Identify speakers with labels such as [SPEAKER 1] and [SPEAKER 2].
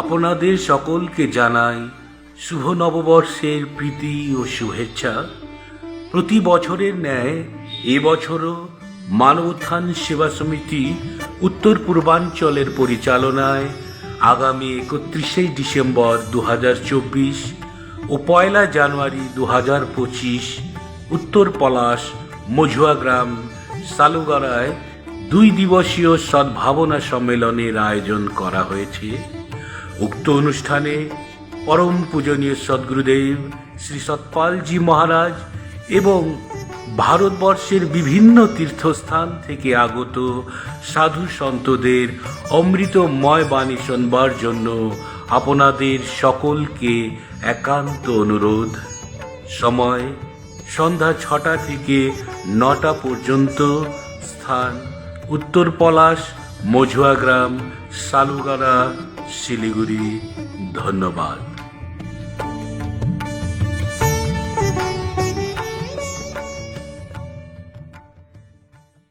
[SPEAKER 1] আপনাদের সকলকে জানাই শুভ নববর্ষের প্রীতি ও শুভেচ্ছা। প্রতি বছরের ন্যায় এবছরও মানবোত্থান সেবা সমিতি উত্তর পূর্বাঞ্চলের পরিচালনায় আগামী 31শে ডিসেম্বর 2024 ও 1 জানুয়ারি 2025 উত্তর পলাশ মঝুয়া গ্রাম সালুগাড়ায় 2 দিবসীয় সদ্ভাবনা সম্মেলনের আয়োজন করা হয়েছে। উক্ত অনুষ্ঠানে পরম পূজনীয় সদ্গুরুদেব শ্রী সতপালজি মহারাজ এবং ভারতবর্ষের বিভিন্ন তীর্থস্থান থেকে আগত সাধু সন্তদের অমৃতময় বাণী শুনবার জন্য আপনাদের সকলকে একান্ত অনুরোধ। সময় সন্ধ্যা 6টা থেকে 9টা পর্যন্ত। স্থান উত্তর পলাশ মঝুয়া গ্রাম সালুগাড়া শিলিগুড়ি। ধন্যবাদ।